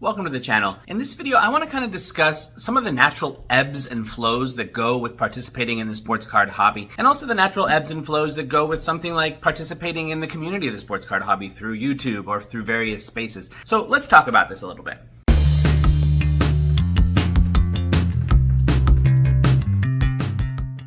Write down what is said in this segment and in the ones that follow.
Welcome to the channel. In this video, I want to kind of discuss some of the natural ebbs and flows that go with participating in the sports card hobby, and also the natural ebbs and flows that go with something like participating in the community of the sports card hobby through YouTube or through various spaces. So let's talk about this a little bit.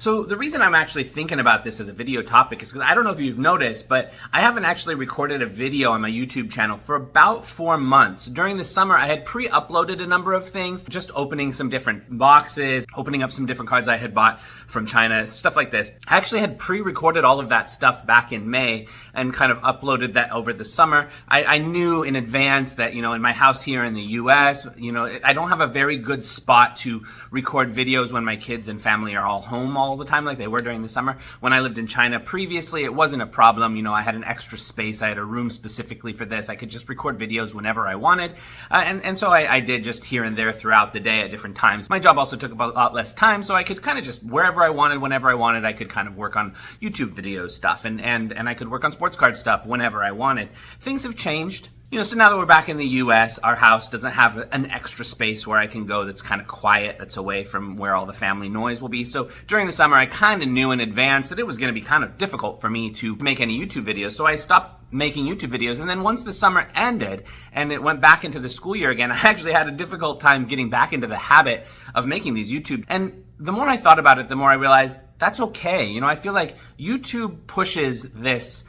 So the reason I'm actually thinking about this as a video topic is because I don't know if you've noticed, but I haven't actually recorded a video on my YouTube channel for about 4 months. During the summer, I had pre-uploaded a number of things, just opening some different boxes, opening up some different cards I had bought from China, stuff like this. I actually had pre-recorded all of that stuff back in May and kind of uploaded that over the summer. I knew in advance that, in my house here in the US, I don't have a very good spot to record videos when my kids and family are all home all the time like they were during the summer. When I lived in China previously, it wasn't a problem. I had an extra space. I had a room specifically for this. I could just record videos whenever I wanted. And so I did just here and there throughout the day at different times. My job also took a lot less time, so I could kind of just wherever I wanted, whenever I wanted, I could kind of work on YouTube videos stuff and I could work on sports card stuff whenever I wanted. Things have changed. So now that we're back in the US, our house doesn't have an extra space where I can go that's kind of quiet, that's away from where all the family noise will be. So during the summer, I kind of knew in advance that it was going to be kind of difficult for me to make any YouTube videos. So I stopped making YouTube videos. And then once the summer ended and it went back into the school year again, I actually had a difficult time getting back into the habit of making these YouTube. And the more I thought about it, the more I realized that's okay. I feel like YouTube pushes this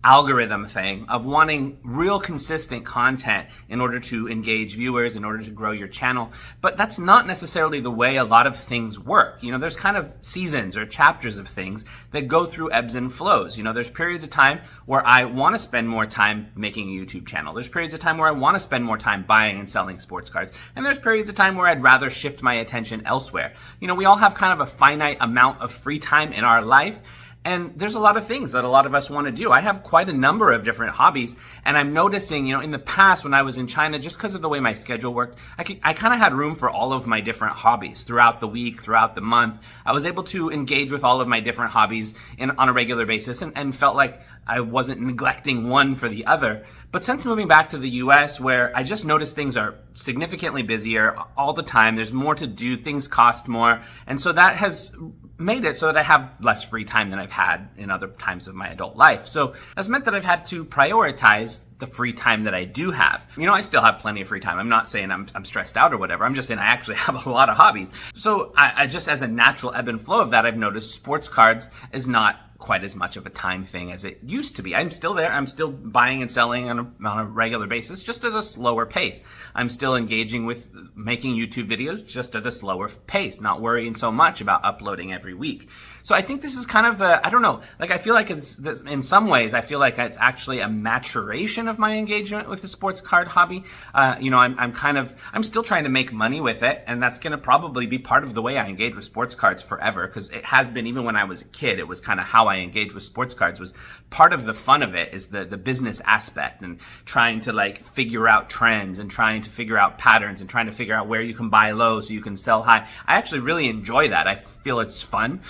algorithm thing of wanting real consistent content in order to engage viewers, in order to grow your channel. But that's not necessarily the way a lot of things work. There's kind of seasons or chapters of things that go through ebbs and flows. There's periods of time where I want to spend more time making a YouTube channel. There's periods of time where I want to spend more time buying and selling sports cards. And there's periods of time where I'd rather shift my attention elsewhere. We all have kind of a finite amount of free time in our life. And there's a lot of things that a lot of us want to do. I have quite a number of different hobbies, and I'm noticing, in the past when I was in China, just because of the way my schedule worked, I kind of had room for all of my different hobbies throughout the week, throughout the month. I was able to engage with all of my different hobbies on a regular basis and felt like I wasn't neglecting one for the other. But since moving back to the US, where I just noticed things are significantly busier all the time, there's more to do, things cost more, and so that has made it so that I have less free time than I've had in other times of my adult life. So that's meant that I've had to prioritize the free time that I do have. I still have plenty of free time. I'm not saying I'm stressed out or whatever. I'm just saying I actually have a lot of hobbies. So I just, as a natural ebb and flow of that, I've noticed sports cards is not quite as much of a time thing as it used to be. I'm still there. I'm still buying and selling on a regular basis, just at a slower pace. I'm still engaging with making YouTube videos just at a slower pace, not worrying so much about uploading every week. So I think this is kind of I don't know, I feel like it's, in some ways, I feel like it's actually a maturation of my engagement with the sports card hobby. I'm still trying to make money with it, and that's going to probably be part of the way I engage with sports cards forever, because it has been, even when I was a kid, it was kind of how I engaged with sports cards. Was part of the fun of it is the business aspect and trying to figure out trends and trying to figure out patterns and trying to figure out where you can buy low so you can sell high. I actually really enjoy that. I feel it's fun.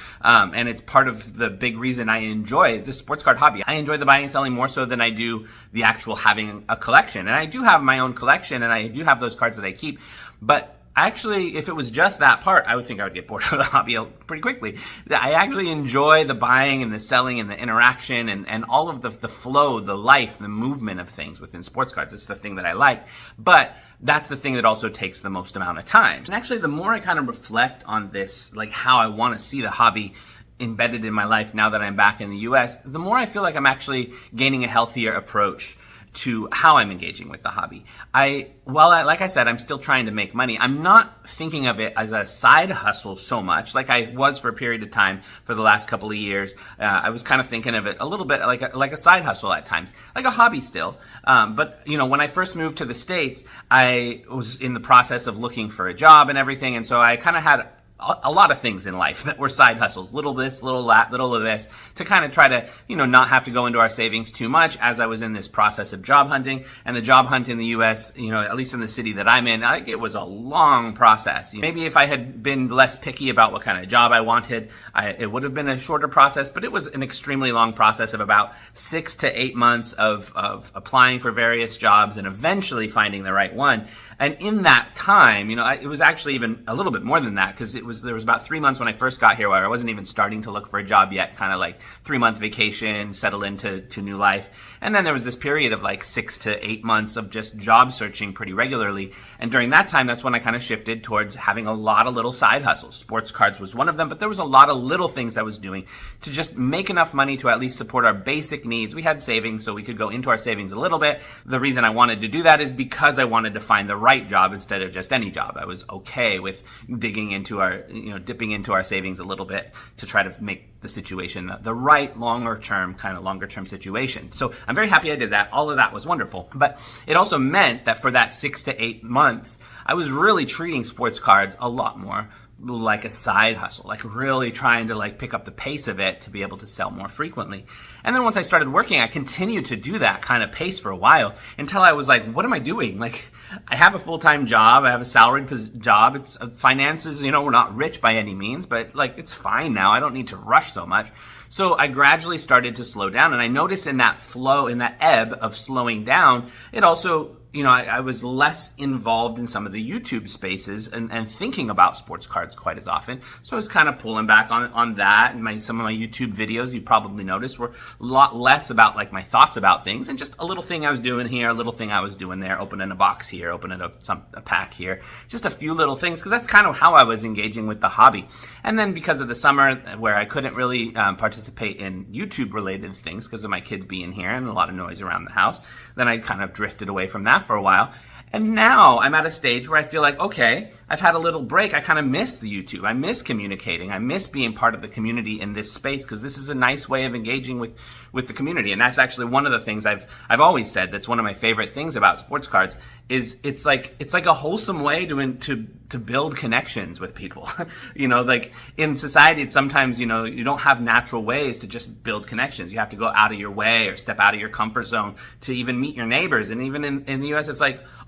And it's part of the big reason I enjoy the sports card hobby. I enjoy the buying and selling more so than I do the actual having a collection. And I do have my own collection, and I do have those cards that I keep. But actually, if it was just that part, I would think I would get bored of the hobby pretty quickly. I actually enjoy the buying and the selling and the interaction and all of the flow, the life, the movement of things within sports cards. It's the thing that I like. But that's the thing that also takes the most amount of time. And actually, the more I kind of reflect on this, how I want to see the hobby embedded in my life now that I'm back in the US, the more I feel like I'm actually gaining a healthier approach to how I'm engaging with the hobby. Like I said, I'm still trying to make money. I'm not thinking of it as a side hustle so much, like I was for a period of time for the last couple of years. I was kind of thinking of it a little bit like a side hustle at times, like a hobby still. But when I first moved to the States, I was in the process of looking for a job and everything, and so I kind of had a lot of things in life that were side hustles, little this, little that, little of this, to kind of try to, not have to go into our savings too much as I was in this process of job hunting. And the job hunt in the US, at least in the city that I'm in, it was a long process. Maybe if I had been less picky about what kind of job I wanted, it would have been a shorter process, but it was an extremely long process of about 6 to 8 months of applying for various jobs and eventually finding the right one. And in that time, it was actually even a little bit more than that, because there was about 3 months when I first got here where I wasn't even starting to look for a job yet, kind of like 3-month vacation, settle into new life. And then there was this period of like 6 to 8 months of just job searching pretty regularly. And during that time, that's when I kind of shifted towards having a lot of little side hustles. Sports cards was one of them, but there was a lot of little things I was doing to just make enough money to at least support our basic needs. We had savings, so we could go into our savings a little bit. The reason I wanted to do that is because I wanted to find the right job instead of just any job. I was okay with dipping into our savings a little bit to try to make the situation the right longer term situation. So I'm very happy I did that. All of that was wonderful. But it also meant that for that 6 to 8 months, I was really treating sports cards a lot more like a side hustle, like really trying to pick up the pace of it to be able to sell more frequently. And then once I started working, I continued to do that kind of pace for a while until I was like, what am I doing? I have a full-time job. I have a salaried job. It's finances, we're not rich by any means, but it's fine now. I don't need to rush so much. So I gradually started to slow down, and I noticed in that flow, in that ebb of slowing down, it also, I was less involved in some of the YouTube spaces and thinking about sports cards quite as often. So I was kind of pulling back on that. And some of my YouTube videos, you probably noticed, were a lot less about my thoughts about things, and just a little thing I was doing here, a little thing I was doing there, opening a box here, opening a pack here, just a few little things, because that's kind of how I was engaging with the hobby. And then because of the summer where I couldn't really participate in YouTube related things because of my kids being here and a lot of noise around the house, then I kind of drifted away from that for a while. And now I'm at a stage where I feel like, okay, I've had a little break. I kind of miss the YouTube. I miss communicating. I miss being part of the community in this space, because this is a nice way of engaging with the community. And that's actually one of the things I've always said that's one of my favorite things about sports cards is it's like a wholesome way to build connections with people. In society, it's sometimes, you don't have natural ways to just build connections. You have to go out of your way or step out of your comfort zone to even meet your neighbors. And even in the US, it's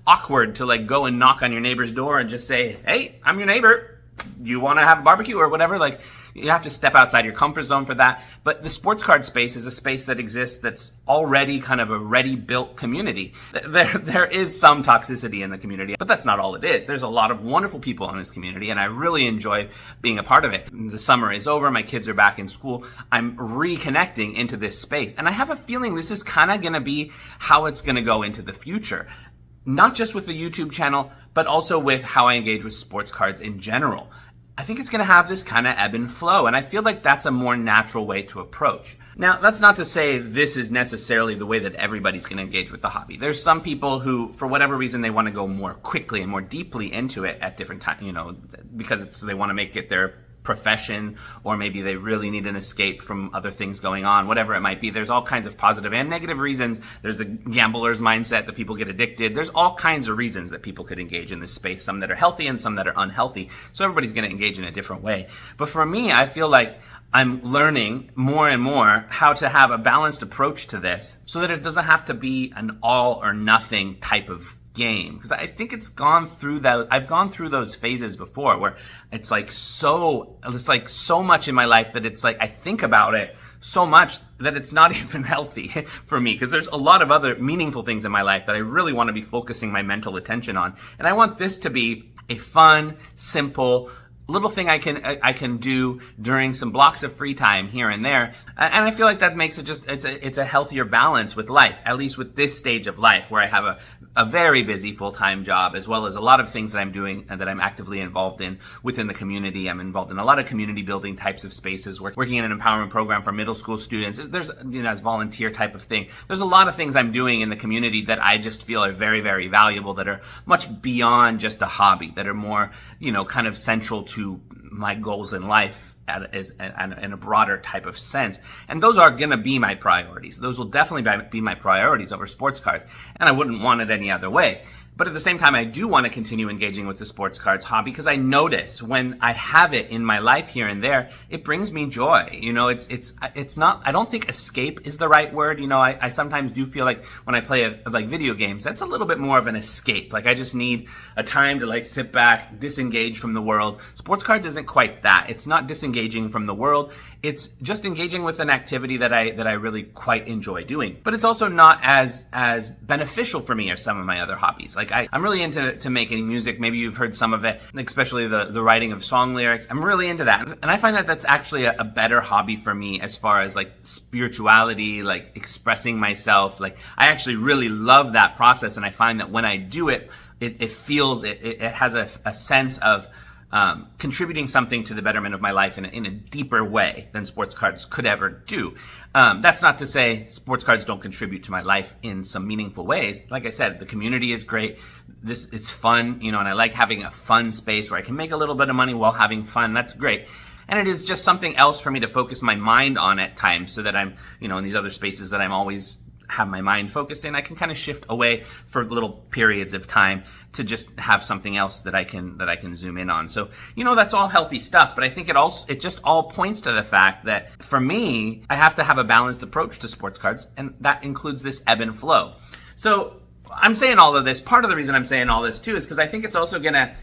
awkward to go and knock on your neighbor's door and just say, hey, I'm your neighbor. You want to have a barbecue or whatever? You have to step outside your comfort zone for that. But the sports card space is a space that exists that's already kind of a ready-built community. There is some toxicity in the community, but that's not all it is. There's a lot of wonderful people in this community, and I really enjoy being a part of it. The summer is over. My kids are back in school. I'm reconnecting into this space, and I have a feeling this is kind of going to be how it's going to go into the future. Not just with the YouTube channel, but also with how I engage with sports cards in general. I think it's going to have this kind of ebb and flow, and I feel like that's a more natural way to approach. Now, that's not to say this is necessarily the way that everybody's going to engage with the hobby. There's some people who, for whatever reason, they want to go more quickly and more deeply into it at different times, because they want to make it their profession, or maybe they really need an escape from other things going on, whatever it might be. There's all kinds of positive and negative reasons. There's the gambler's mindset that people get addicted. There's all kinds of reasons that people could engage in this space, some that are healthy and some that are unhealthy. So everybody's going to engage in a different way. But for me, I feel like I'm learning more and more how to have a balanced approach to this so that it doesn't have to be an all or nothing type of game, because I think I've gone through those phases before where it's so much in my life that I think about it so much that it's not even healthy for me, because there's a lot of other meaningful things in my life that I really want to be focusing my mental attention on. And I want this to be a fun, simple little thing I can do during some blocks of free time here and there. And I feel like that makes it it's a healthier balance with life, at least with this stage of life where I have a very busy full-time job, as well as a lot of things that I'm doing and that I'm actively involved in within the community. I'm involved in a lot of community building types of spaces, working in an empowerment program for middle school students. There's, as volunteer type of thing. There's a lot of things I'm doing in the community that I just feel are very, very valuable, that are much beyond just a hobby, that are more, kind of central to my goals in life in a broader type of sense. And those are going to be my priorities. Those will definitely be my priorities over sports cards. And I wouldn't want it any other way. But at the same time, I do want to continue engaging with the sports cards hobby, because I notice when I have it in my life here and there, it brings me joy. It's not, I don't think escape is the right word. I sometimes do feel like when I play video games, that's a little bit more of an escape. I just need a time to sit back, disengage from the world. Sports cards isn't quite that. It's not disengaging from the world. It's just engaging with an activity that I really quite enjoy doing. But it's also not as beneficial for me as some of my other hobbies. Like I'm really into making music. Maybe you've heard some of it, especially the writing of song lyrics. I'm really into that. And I find that that's actually a better hobby for me as far as like spirituality, like expressing myself. Like I actually really love that process. And I find that when I do it, it feels, it has a sense of contributing something to the betterment of my life in a deeper way than sports cards could ever do. That's not to say sports cards don't contribute to my life in some meaningful ways. Like I said, the community is great. It's fun, and I like having a fun space where I can make a little bit of money while having fun. That's great. And it is just something else for me to focus my mind on at times, so that I'm, in these other spaces that I'm always have my mind focused in, I can kind of shift away for little periods of time to just have something else that I can zoom in on. So, that's all healthy stuff, but I think it just all points to the fact that for me, I have to have a balanced approach to sports cards, and that includes this ebb and flow. So I'm saying all of this, part of the reason I'm saying all this too is because I think it's also going to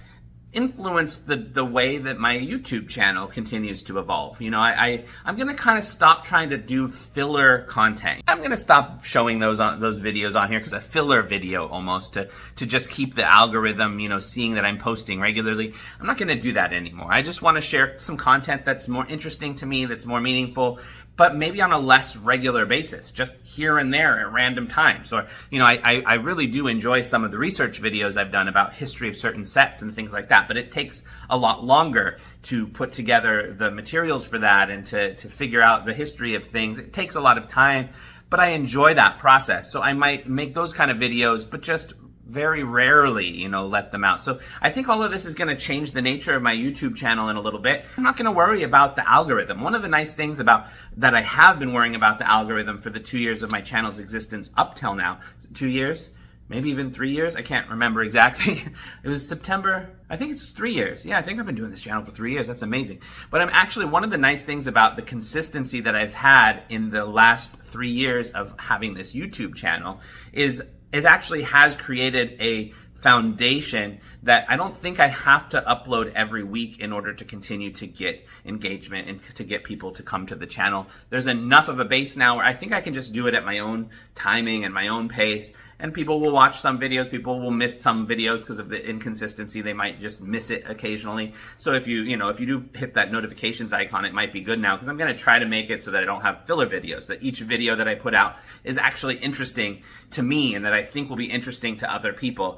influence the way that my YouTube channel continues to evolve. I'm going to kind of stop trying to do filler content. I'm going to stop showing those videos on here, because a filler video almost to just keep the algorithm, seeing that I'm posting regularly. I'm not going to do that anymore. I just want to share some content that's more interesting to me, that's more meaningful, but maybe on a less regular basis, just here and there at random times. Or, I really do enjoy some of the research videos I've done about history of certain sets and things like that, but it takes a lot longer to put together the materials for that and to figure out the history of things. It takes a lot of time, but I enjoy that process. So I might make those kind of videos, but just very rarely, let them out. So I think all of this is going to change the nature of my YouTube channel in a little bit. I'm not going to worry about the algorithm. One of the nice things about that I have been worrying about the algorithm for the 2 years of my channel's existence up till now. 2 years? Maybe even 3 years? I can't remember exactly. It was September. I think it's 3 years. Yeah, I think I've been doing this channel for 3 years. That's amazing. But I'm actually, one of the nice things about the consistency that I've had in the last 3 years of having this YouTube channel is it actually has created a foundation that I don't think I have to upload every week in order to continue to get engagement and to get people to come to the channel. There's enough of a base now where I think I can just do it at my own timing and my own pace. And people will watch some videos, people will miss some videos because of the inconsistency. They might just miss it occasionally. So if you do hit that notifications icon, it might be good now, because I'm going to try to make it so that I don't have filler videos, that each video that I put out is actually interesting to me and that I think will be interesting to other people.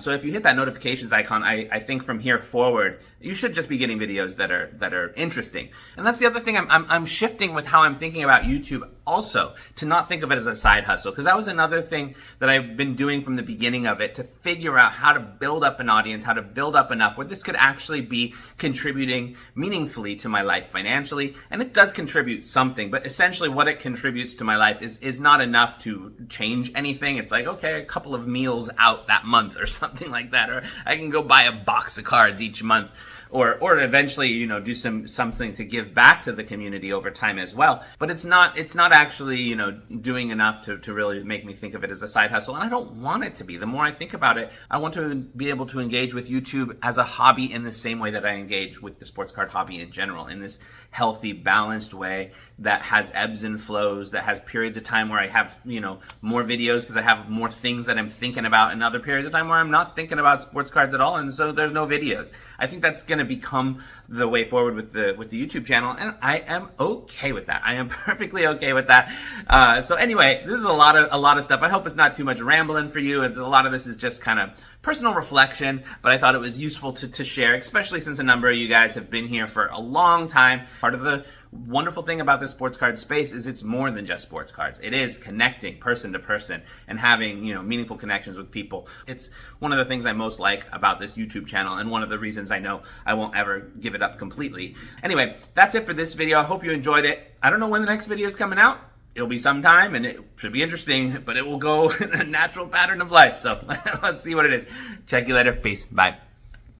So if you hit that notifications icon, I think from here forward, you should just be getting videos that are interesting. And that's the other thing I'm shifting with how I'm thinking about YouTube also, to not think of it as a side hustle, because that was another thing that I've been doing from the beginning of it, to figure out how to build up an audience, how to build up enough where this could actually be contributing meaningfully to my life financially. And it does contribute something, but essentially what it contributes to my life is not enough to change anything. It's like, okay, a couple of meals out that month or something like that, or I can go buy a box of cards each month. Or eventually, do something to give back to the community over time as well. But it's not actually, doing enough to really make me think of it as a side hustle. And I don't want it to be. The more I think about it, I want to be able to engage with YouTube as a hobby in the same way that I engage with the sports card hobby in general, in this healthy, balanced way that has ebbs and flows, that has periods of time where I have, more videos because I have more things that I'm thinking about, and other periods of time where I'm not thinking about sports cards at all, and so there's no videos. I think that's going to become the way forward with the YouTube channel, and I am okay with that. I am perfectly okay with that. So anyway, this is a lot of stuff. I hope it's not too much rambling for you. A lot of this is just kind of personal reflection, but I thought it was useful to share, especially since a number of you guys have been here for a long time. Part of the wonderful thing about the sports card space is it's more than just sports cards. It is connecting person to person and having, meaningful connections with people. It's one of the things I most like about this YouTube channel, and one of the reasons I know I won't ever give it up completely. Anyway, that's it for this video. I hope you enjoyed it. I don't know when the next video is coming out. It'll be sometime, and it should be interesting, but it will go in a natural pattern of life. So let's see what it is. Check you later. Peace. Bye.